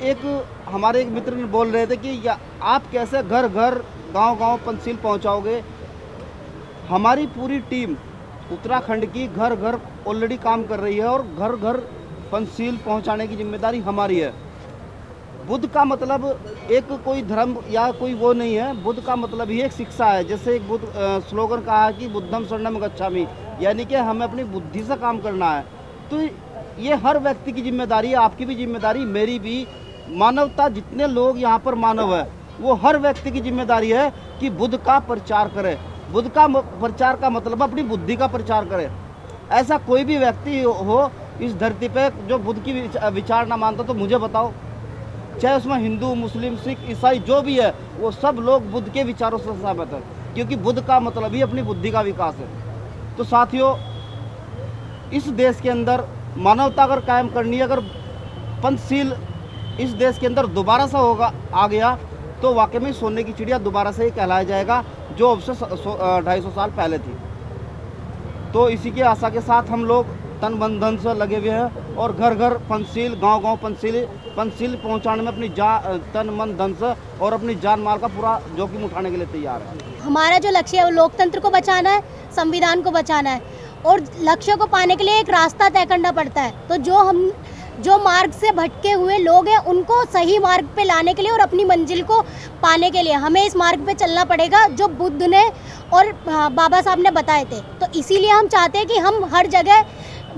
हमारे एक मित्र ने बोल रहे थे कि आप कैसे घर घर गांव-गांव पंचशील पहुँचाओगे। हमारी पूरी टीम उत्तराखंड की घर घर ऑलरेडी काम कर रही है और घर घर पंचशील पहुँचाने की जिम्मेदारी हमारी है। बुद्ध का मतलब एक कोई धर्म या कोई वो नहीं है। बुद्ध का मतलब ही एक शिक्षा है। जैसे एक बुद्ध स्लोगन कहा है कि बुद्धम शरणम गच्छामि, यानी कि हमें अपनी बुद्धि से काम करना है। तो ये हर व्यक्ति की जिम्मेदारी है, आपकी भी जिम्मेदारी, मेरी भी, मानवता जितने लोग यहाँ पर मानव है वो हर व्यक्ति की जिम्मेदारी है कि बुद्ध का प्रचार करे। बुद्ध का प्रचार का मतलब अपनी बुद्धि का प्रचार करे। ऐसा कोई भी व्यक्ति हो इस धरती पे जो बुद्ध की विचार ना मानता, तो मुझे बताओ, चाहे उसमें हिंदू, मुस्लिम, सिख, ईसाई जो भी है, वो सब लोग बुद्ध के विचारों से सहमत है, क्योंकि बुद्ध का मतलब ही अपनी बुद्धि का विकास है। तो साथियों, इस देश के अंदर मानवता अगर कायम करनी है, अगर पंचशील इस देश के अंदर दोबारा से होगा आ गया, तो वाकई में सोने की चिड़िया दोबारा से ही कहलाया जाएगा, जो अब से 250 साल पहले थी। तो इसी की आशा के साथ हम लोग तन मन धन से लगे हुए हैं और घर घर पंचशील, गांव गांव पंचशील पहुंचाने में अपनी तन मन धन से और अपनी जान माल का पूरा जोखिम उठाने के लिए तैयार है। हमारा जो लक्ष्य है वो लोकतंत्र को बचाना है, संविधान को बचाना है, और लक्ष्य को पाने के लिए एक रास्ता तय करना पड़ता है। तो जो मार्ग से भटके हुए लोग हैं उनको सही मार्ग पे लाने के लिए और अपनी मंजिल को पाने के लिए हमें इस मार्ग पे चलना पड़ेगा जो बुद्ध ने और बाबा साहब ने बताए थे। तो इसीलिए हम चाहते हैं कि हम हर जगह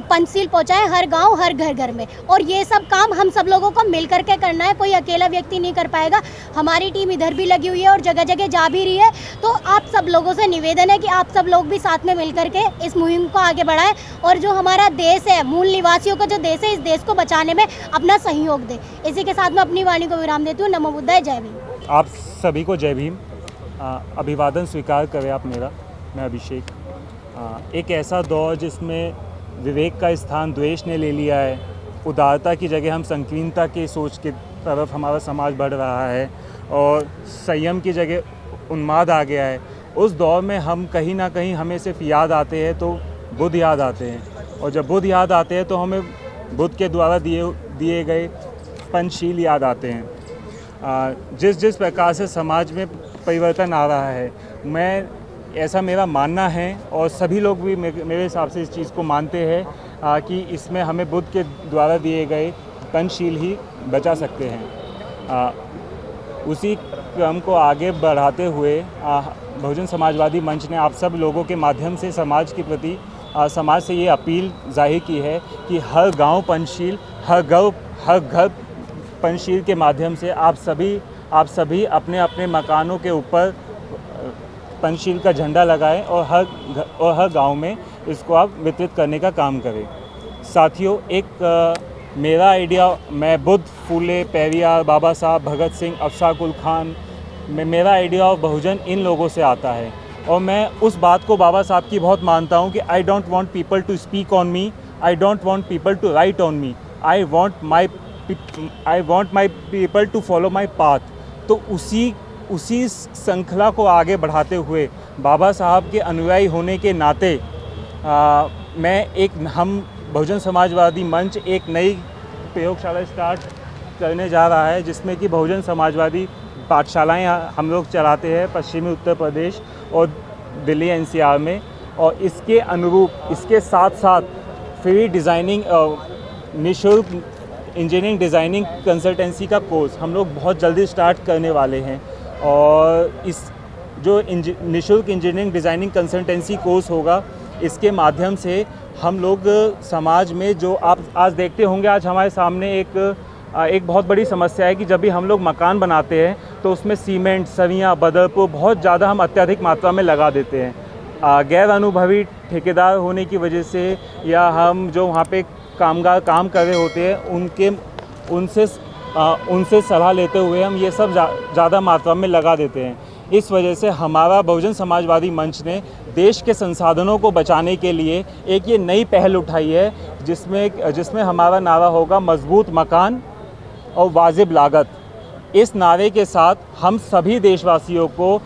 पंचशील पहुंचाएं, हर गांव, हर घर घर में, और ये सब काम हम सब लोगों को मिल करके करना है। कोई अकेला व्यक्ति नहीं कर पाएगा। हमारी टीम इधर भी लगी हुई है और जगह जगह जा भी रही है। तो आप सब लोगों से निवेदन है कि आप सब लोग भी साथ में मिल करके इस मुहिम को आगे बढ़ाएं और जो हमारा देश है, मूल निवासियों का जो देश है, इस देश को बचाने में अपना सहयोग दें। इसी के साथ मैं अपनी वाणी को विराम देती हूँ। नमो बुद्धाय, जय भीम। आप सभी को जय भीम। अभिवादन स्वीकार करें आप मेरा। मैं अभिषेक। एक ऐसा दौर जिसमें विवेक का स्थान द्वेष ने ले लिया है, उदारता की जगह हम संकीर्णता की सोच की तरफ हमारा समाज बढ़ रहा है और संयम की जगह उन्माद आ गया है। उस दौर में हम कहीं ना कहीं हमें सिर्फ याद आते हैं तो बुद्ध याद आते हैं, और जब बुद्ध याद आते हैं तो हमें बुद्ध के द्वारा दिए गए पंचशील याद आते हैं। जिस प्रकार से समाज में परिवर्तन आ रहा है, ऐसा मेरा मानना है और सभी लोग भी मेरे हिसाब से इस चीज़ को मानते हैं कि इसमें हमें बुद्ध के द्वारा दिए गए पंचशील ही बचा सकते हैं। उसी क्रम को आगे बढ़ाते हुए बहुजन समाजवादी मंच ने आप सब लोगों के माध्यम से समाज के प्रति समाज से ये अपील जाहिर की है कि हर गांव पंचशील, हर घर पंचशील के माध्यम से आप सभी अपने अपने मकानों के ऊपर पंचशील का झंडा लगाएं और हर गांव में इसको आप वितरित करने का काम करें। साथियों, एक मेरा आइडिया, मैं बुद्ध, फूले, पेरियार, बाबा साहब, भगत सिंह, अफसार उल खान, मेरा आइडिया ऑफ बहुजन इन लोगों से आता है और मैं उस बात को बाबा साहब की बहुत मानता हूँ कि I don't want people to speak on me, I don't want people to write on me, I want my people to follow my path. तो उसी श्रृंखला को आगे बढ़ाते हुए बाबा साहब के अनुयायी होने के नाते हम बहुजन समाजवादी मंच एक नई प्रयोगशाला स्टार्ट करने जा रहा है, जिसमें कि बहुजन समाजवादी पाठशालाएं हम लोग चलाते हैं पश्चिमी उत्तर प्रदेश और दिल्ली एनसीआर में, और इसके अनुरूप इसके साथ साथ फ्री डिज़ाइनिंग निःशुल्क इंजीनियरिंग डिज़ाइनिंग कंसल्टेंसी का कोर्स हम लोग बहुत जल्दी स्टार्ट करने वाले हैं। और इस जो निःशुल्क इंजीनियरिंग डिज़ाइनिंग कंसल्टेंसी कोर्स होगा, इसके माध्यम से हम लोग समाज में जो आप आज देखते होंगे, आज हमारे सामने एक बहुत बड़ी समस्या है कि जब भी हम लोग मकान बनाते हैं तो उसमें सीमेंट, सरियाँ, बदरपुर बहुत ज़्यादा हम अत्यधिक मात्रा में लगा देते हैं। गैर अनुभवी ठेकेदार होने की वजह से या हम जो वहाँ पे कामगार काम कर रहे होते हैं उनसे सलाह लेते हुए हम ये सब ज़्यादा मात्रा में लगा देते हैं। इस वजह से हमारा बहुजन समाजवादी मंच ने देश के संसाधनों को बचाने के लिए एक ये नई पहल उठाई है, जिसमें हमारा नारा होगा मजबूत मकान और वाजिब लागत। इस नारे के साथ हम सभी देशवासियों को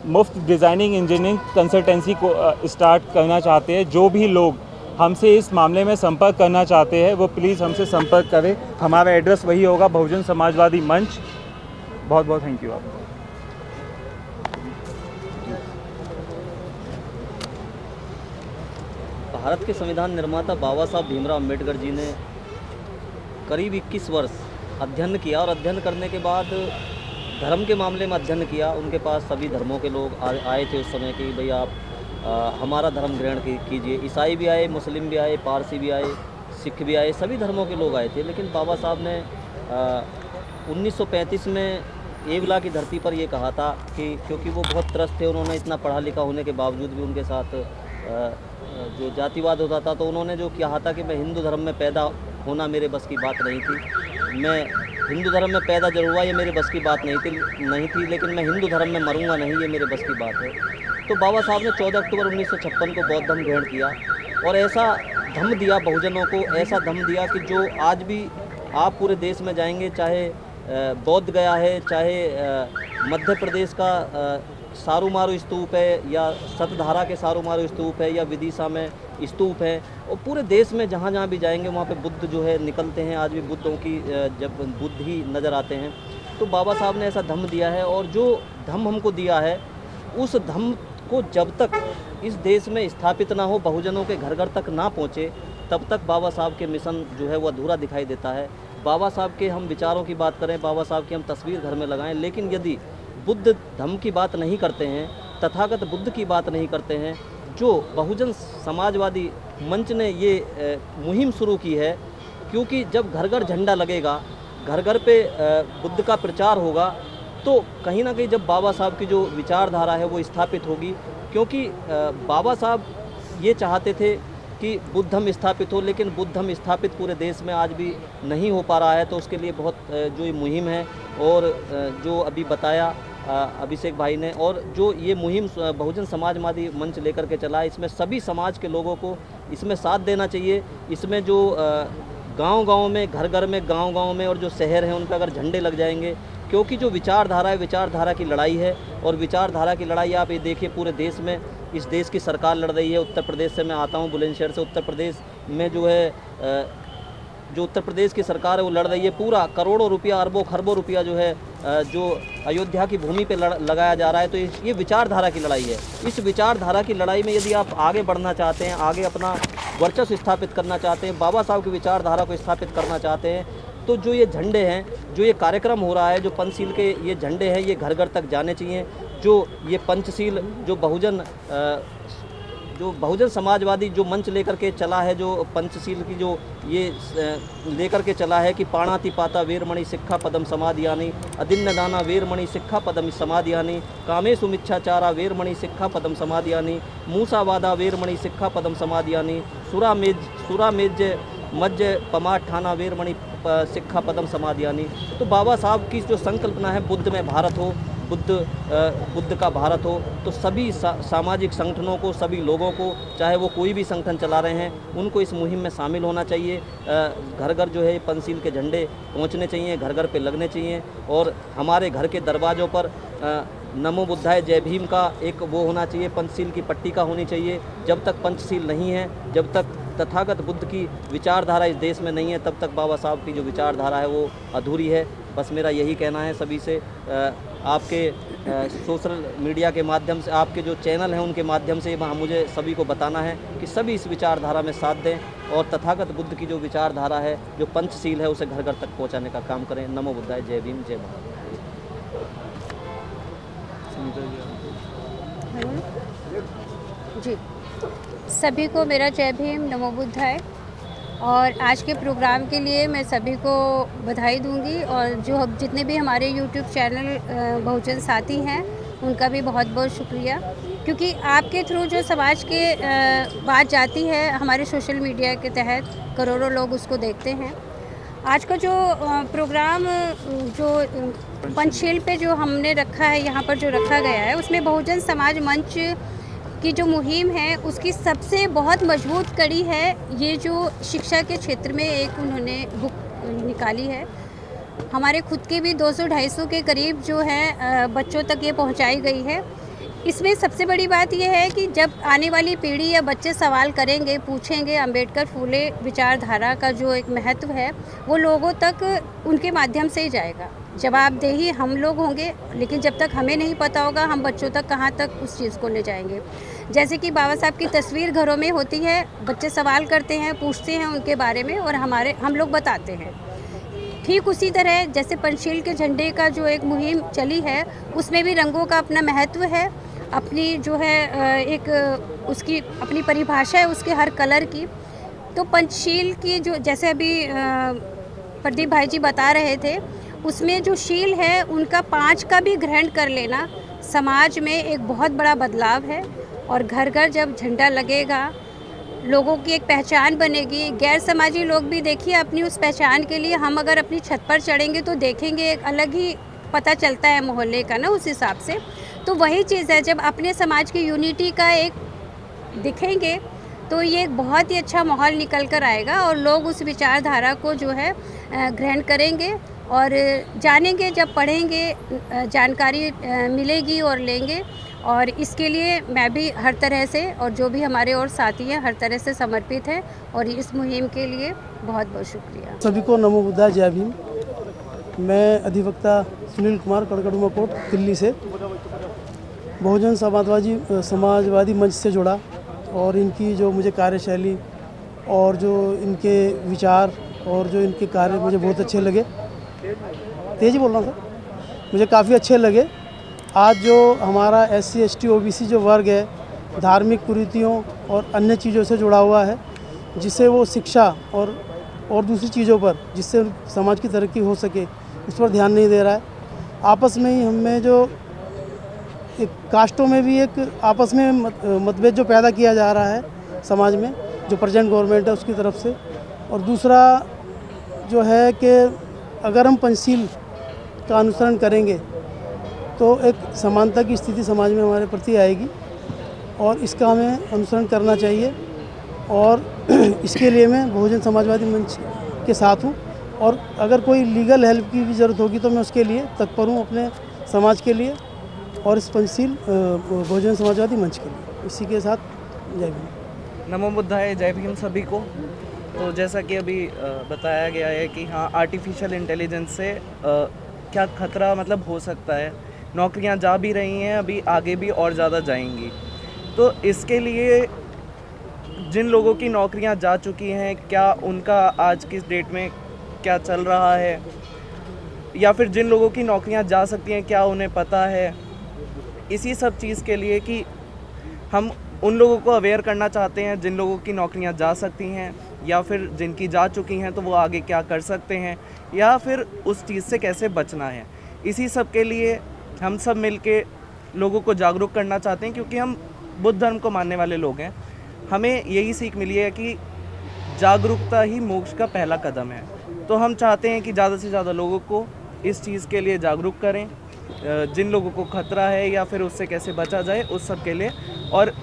मुफ्त डिज़ाइनिंग इंजीनियरिंग कंसल्टेंसी को स्टार्ट करना चाहते हैं। जो भी लोग हमसे इस मामले में संपर्क करना चाहते हैं वो प्लीज़ हमसे संपर्क करें। हमारा एड्रेस वही होगा, बहुजन समाजवादी मंच। बहुत बहुत थैंक यू आपको। भारत के संविधान निर्माता बाबा साहब भीमराव अम्बेडकर जी ने करीब 21 वर्ष अध्ययन किया और अध्ययन करने के बाद धर्म के मामले में अध्ययन किया। उनके पास सभी धर्मों के लोग आए थे उस समय कि भाई आप हमारा धर्म ग्रहण कीजिए। ईसाई भी आए, मुस्लिम भी आए, पारसी भी आए, सिख भी आए, सभी धर्मों के लोग आए थे। लेकिन बाबा साहब ने 1935 में एवला की धरती पर ये कहा था कि क्योंकि वो बहुत त्रस्त थे, उन्होंने इतना पढ़ा लिखा होने के बावजूद भी उनके साथ जो जातिवाद होता था, तो उन्होंने जो कहा था कि मैं हिंदू धर्म में पैदा होना मेरे बस की बात नहीं थी। मैं हिंदू धर्म में पैदा जरूर हुआ, ये मेरे बस की बात नहीं थी, लेकिन मैं हिंदू धर्म में मरूंगा नहीं, ये मेरे बस की बात है। तो बाबा साहब ने 14 अक्टूबर 1956 को बौद्ध धर्म ग्रहण किया और ऐसा धम्म दिया बहुजनों को, ऐसा धम्म दिया कि जो आज भी आप पूरे देश में जाएंगे, चाहे बौद्ध गया है, चाहे मध्य प्रदेश का सारूमारू स्तूप है, या सतधारा के सारूमारू स्तूप है, या विदिशा में स्तूप है, और पूरे देश में जहाँ जहाँ भी जाएंगे वहाँ पे बुद्ध जो है निकलते हैं। आज भी बुद्धों की जब बुद्ध ही नज़र आते हैं। तो बाबा साहब ने ऐसा धम्म दिया है, और जो धम्म हमको दिया है उस धम्म को जब तक इस देश में स्थापित ना हो, बहुजनों के घर घर तक ना पहुँचे, तब तक बाबा साहब के मिशन जो है वो अधूरा दिखाई देता है। बाबा साहब के हम विचारों की बात करें, बाबा साहब की हम तस्वीर घर में लगाएं, लेकिन यदि बुद्ध धम्म की बात नहीं करते हैं, तथागत बुद्ध की बात नहीं करते हैं, जो बहुजन समाजवादी मंच ने ये मुहिम शुरू की है, क्योंकि जब घर घर झंडा लगेगा, घर घर पे बुद्ध का प्रचार होगा, तो कहीं ना कहीं जब बाबा साहब की जो विचारधारा है वो स्थापित होगी। क्योंकि बाबा साहब ये चाहते थे कि बुद्ध धम्म स्थापित हो, लेकिन बुद्ध धम्म स्थापित पूरे देश में आज भी नहीं हो पा रहा है। तो उसके लिए बहुत जो ये मुहिम है, और जो अभी बताया अभिषेक भाई ने, और जो ये मुहिम बहुजन समाजवादी मंच लेकर के चला है, इसमें सभी समाज के लोगों को इसमें साथ देना चाहिए। इसमें जो गांव-गांव में, घर-घर में, गांव-गांव में, और जो शहर हैं उन पर अगर झंडे लग जाएंगे, क्योंकि जो विचारधारा है, विचारधारा की लड़ाई है, और विचारधारा की लड़ाई आप ये देखिए पूरे देश में, इस देश की सरकार लड़ रही है। उत्तर प्रदेश से मैं आता हूँ, बुलंदशहर से। उत्तर प्रदेश में जो है जो उत्तर प्रदेश की सरकार है वो लड़ रही है, पूरा करोड़ों रुपया, अरबों खरबों रुपया जो है जो अयोध्या की भूमि पे लगाया जा रहा है। तो ये विचारधारा की लड़ाई है। इस विचारधारा की लड़ाई में यदि आप आगे बढ़ना चाहते हैं, आगे अपना वर्चस्व स्थापित करना चाहते हैं, बाबा साहब की विचारधारा को स्थापित करना चाहते हैं, तो जो ये झंडे हैं, जो ये कार्यक्रम हो रहा है, जो पंचशील के ये झंडे हैं, ये घर घर तक जाने चाहिए। जो ये पंचशील जो बहुजन समाजवादी जो मंच लेकर के चला है, जो पंचशील की जो ये लेकर के चला है कि पाणाति पाता वीरमणि सिक्खा पदम समाधियानि, अदिन्न दाना वीरमणि सिक्खा पदम समाधियानि, कामेषु मिच्छाचारा वीरमणि सिक्खा पदम समाधियानि, मूसावादा वीरमणि सिक्खा पदम समाधियानि, सुरामेज मज्ज पमाठाना वीरमणि सिक्खा पदम समाधियानि। तो बाबा साहब की जो संकल्पना है, बुद्ध में भारत हो, बुद्ध का भारत हो, तो सभी सामाजिक संगठनों को, सभी लोगों को, चाहे वो कोई भी संगठन चला रहे हैं, उनको इस मुहिम में शामिल होना चाहिए। घर घर जो है पंचशील के झंडे पहुंचने चाहिए, घर घर पे लगने चाहिए, और हमारे घर के दरवाज़ों पर नमो बुद्धाय जय भीम का एक वो होना चाहिए, पंचशील की पट्टिका होनी चाहिए। जब तक पंचशील नहीं है, जब तक तथागत बुद्ध की विचारधारा इस देश में नहीं है, तब तक बाबा साहब की जो विचारधारा है वो अधूरी है। बस मेरा यही कहना है सभी से। आपके सोशल मीडिया के माध्यम से, आपके जो चैनल हैं उनके माध्यम से मुझे सभी को बताना है कि सभी इस विचारधारा में साथ दें, और तथागत बुद्ध की जो विचारधारा है, जो पंचशील है, उसे घर घर तक पहुंचाने का काम करें। नमो बुद्धाय, जय भीम, जय भारत। जी, सभी को मेरा जय भीम, नमो बुद्धाय। और आज के प्रोग्राम के लिए मैं सभी को बधाई दूंगी, और जो जितने भी हमारे यूट्यूब चैनल बहुजन साथी हैं उनका भी बहुत बहुत शुक्रिया, क्योंकि आपके थ्रू जो समाज के बात जाती है, हमारे सोशल मीडिया के तहत करोड़ों लोग उसको देखते हैं। आज का जो प्रोग्राम जो पंचशील पे जो हमने रखा है, यहाँ पर जो रखा गया है, उसमें बहुजन समाज मंच की जो मुहिम है उसकी सबसे बहुत मजबूत कड़ी है ये जो शिक्षा के क्षेत्र में एक उन्होंने बुक निकाली है। हमारे खुद के भी 200-250 के करीब जो है बच्चों तक ये पहुंचाई गई है। इसमें सबसे बड़ी बात यह है कि जब आने वाली पीढ़ी या बच्चे सवाल करेंगे, पूछेंगे, अंबेडकर फूले विचारधारा का जो एक महत्व है वो लोगों तक उनके माध्यम से ही जाएगा। जवाबदेही हम लोग होंगे, लेकिन जब तक हमें नहीं पता होगा हम बच्चों तक कहाँ तक उस चीज़ को ले जाएंगे। जैसे कि बाबा साहब की तस्वीर घरों में होती है, बच्चे सवाल करते हैं, पूछते हैं उनके बारे में, और हम लोग बताते हैं। ठीक उसी तरह जैसे पंचशील के झंडे का जो एक मुहिम चली है, उसमें भी रंगों का अपना महत्व है, अपनी जो है एक उसकी अपनी परिभाषा है उसके हर कलर की। तो पंचशील की जो जैसे अभी प्रदीप भाई जी बता रहे थे, उसमें जो शील है उनका 5 का भी ग्रहण कर लेना समाज में एक बहुत बड़ा बदलाव है। और घर घर जब झंडा लगेगा, लोगों की एक पहचान बनेगी। गैर समाजी लोग भी देखिए अपनी उस पहचान के लिए, हम अगर अपनी छत पर चढ़ेंगे तो देखेंगे एक अलग ही पता चलता है मोहल्ले का ना, उस हिसाब से। तो वही चीज़ है, जब अपने समाज की यूनिटी का एक दिखेंगे तो ये एक बहुत ही अच्छा माहौल निकल कर आएगा और लोग उस विचारधारा को जो है ग्रहण करेंगे और जानेंगे। जब पढ़ेंगे जानकारी मिलेगी और लेंगे। और इसके लिए मैं भी हर तरह से और जो भी हमारे और साथी हैं हर तरह से समर्पित हैं और इस मुहिम के लिए बहुत बहुत शुक्रिया। सभी को नमो बुद्धाय, जय भीम। मैं अधिवक्ता सुनील कुमार कड़कड़ुमा कोट दिल्ली से बहुजन समाजवादी मंच से जुड़ा और इनकी जो मुझे कार्यशैली और जो इनके विचार और जो इनके कार्य मुझे बहुत अच्छे लगे। तेज बोल रहा हूँ सर, मुझे काफ़ी अच्छे लगे। आज जो हमारा SC ST OBC जो वर्ग है, धार्मिक कुरीतियों और अन्य चीज़ों से जुड़ा हुआ है, जिससे वो शिक्षा और दूसरी चीज़ों पर, जिससे समाज की तरक्की हो सके, उस पर ध्यान नहीं दे रहा है। आपस में ही हमें जो एक कास्टों में भी एक आपस में मतभेद जो पैदा किया जा रहा है समाज में, जो प्रेजेंट गवर्नमेंट है उसकी तरफ से। और दूसरा जो है कि अगर हम पंचशील का अनुसरण करेंगे तो एक समानता की स्थिति समाज में हमारे प्रति आएगी और इसका हमें अनुसरण करना चाहिए। और इसके लिए मैं बहुजन समाजवादी मंच के साथ हूँ और अगर कोई लीगल हेल्प की भी ज़रूरत होगी तो मैं उसके लिए तत्पर हूँ, अपने समाज के लिए और इस पंचशील बहुजन समाजवादी मंच के लिए। इसी के साथ जय भीम। नमो बुद्धाय, जय भीम सभी को। तो जैसा कि अभी बताया गया है कि हाँ, आर्टिफिशियल इंटेलिजेंस से क्या खतरा मतलब हो सकता है। नौकरियां जा भी रही हैं, अभी आगे भी और ज़्यादा जाएंगी। तो इसके लिए जिन लोगों की नौकरियां जा चुकी हैं, क्या उनका आज की डेट में क्या चल रहा है, या फिर जिन लोगों की नौकरियां जा सकती हैं क्या उन्हें पता है। इसी सब चीज़ के लिए कि हम उन लोगों को अवेयर करना चाहते हैं जिन लोगों की नौकरियां जा सकती हैं, या फिर जिनकी जा चुकी हैं तो वो आगे क्या कर सकते हैं, या फिर उस चीज़ से कैसे बचना है। इसी सब के लिए हम सब मिलके लोगों को जागरूक करना चाहते हैं, क्योंकि हम बुद्ध धर्म को मानने वाले लोग हैं। हमें यही सीख मिली है कि जागरूकता ही मोक्ष का पहला कदम है। तो हम चाहते हैं कि ज़्यादा से ज़्यादा लोगों को इस चीज़ के लिए जागरूक करें, जिन लोगों को खतरा है या फिर उससे कैसे बचा जाए, उस सब के लिए। और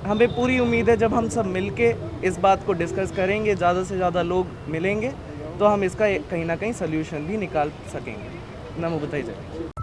हमें पूरी उम्मीद है जब हम सब मिलके इस बात को डिस्कस करेंगे, ज़्यादा से ज़्यादा लोग मिलेंगे, तो हम इसका कहीं ना कहीं सल्यूशन भी निकाल सकेंगे। नमो बुद्धाय, जय।